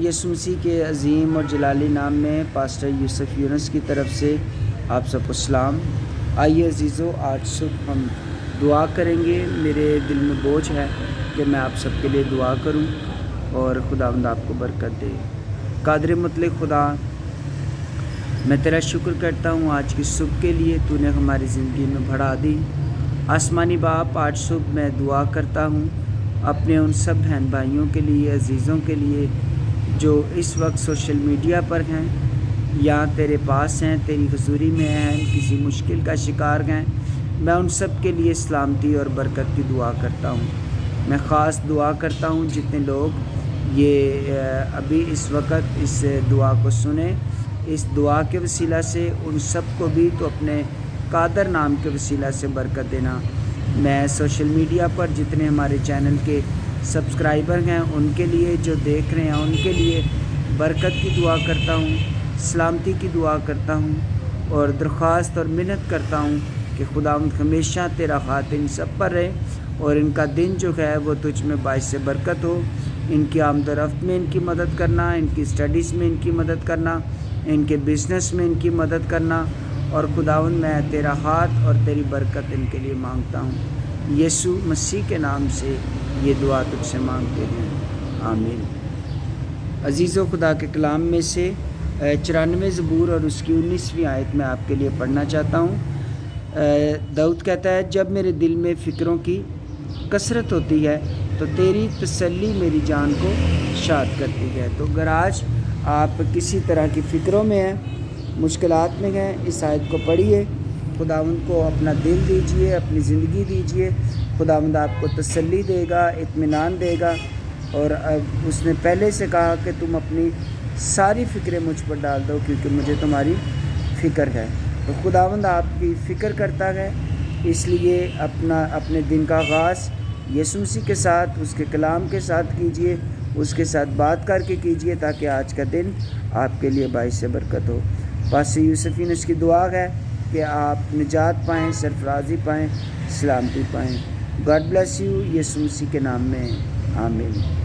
یسوع مسیح کے عظیم اور جلالی نام میں پاسٹر یوسف یونس کی طرف سے آپ سب کو سلام۔ آئیے عزیزو، آج صبح ہم دعا کریں گے۔ میرے دل میں بوجھ ہے کہ میں آپ سب کے لیے دعا کروں اور خداوند آپ کو برکت دے۔ قادر مطلق خدا، میں تیرا شکر کرتا ہوں آج کی صبح کے لیے، تو نے ہماری زندگی میں بڑھا دی۔ آسمانی باپ، آج صبح میں دعا کرتا ہوں اپنے ان سب بہن بھائیوں کے لیے، عزیزوں کے لیے جو اس وقت سوشل میڈیا پر ہیں یا تیرے پاس ہیں، تیری حضوری میں ہیں، کسی مشکل کا شکار ہیں۔ میں ان سب کے لیے سلامتی اور برکت کی دعا کرتا ہوں۔ میں خاص دعا کرتا ہوں جتنے لوگ یہ ابھی اس وقت اس دعا کو سنیں، اس دعا کے وسیلہ سے ان سب کو بھی تو اپنے قادر نام کے وسیلہ سے برکت دینا۔ میں سوشل میڈیا پر جتنے ہمارے چینل کے سبسکرائبر ہیں ان کے لیے، جو دیکھ رہے ہیں ان کے لیے برکت کی دعا کرتا ہوں، سلامتی کی دعا کرتا ہوں اور درخواست اور منت کرتا ہوں کہ خداوند ہمیشہ تیرا ہاتھ ان سب پر رہے اور ان کا دن جو ہے وہ تجھ میں باعث برکت ہو۔ ان کی آمد و رفت میں ان کی مدد کرنا، ان کی اسٹڈیز میں ان کی مدد کرنا، ان کے بزنس میں ان کی مدد کرنا، اور خداوند میں تیرا ہاتھ اور تیری برکت ان کے لیے مانگتا ہوں۔ یسوع مسیح کے نام سے یہ دعا تجھ سے مانگتے ہیں، آمین۔ عزیزو، خدا کے کلام میں سے 94 زبور اور اس کی 19ویں آیت میں آپ کے لیے پڑھنا چاہتا ہوں۔ داؤد کہتا ہے، جب میرے دل میں فکروں کی کثرت ہوتی ہے تو تیری تسلی میری جان کو شاد کرتی ہے۔ تو اگر آج آپ کسی طرح کی فکروں میں ہیں، مشکلات میں ہیں، اس آیت کو پڑھیے، خداوند کو اپنا دل دیجیے، اپنی زندگی دیجیے، خداوند آپ کو تسلی دے گا، اطمینان دے گا۔ اور اب اس نے پہلے سے کہا کہ تم اپنی ساری فکریں مجھ پر ڈال دو کیونکہ مجھے تمہاری فکر ہے۔ تو خداوند آپ کی فکر کرتا ہے، اس لیے اپنے دن کا آغاز یسوع مسیح کے ساتھ، اس کے کلام کے ساتھ کیجیے، اس کے ساتھ بات کر کے کیجیے تاکہ آج کا دن آپ کے لیے باعث برکت ہو۔ پاسٹر یوسف یونس کی دعا ہے کہ آپ نجات پائیں، سرفرازی پائیں، سلامتی پائیں۔ گاڈ بلیس یو، یسوع مسیح کے نام میں، آمین۔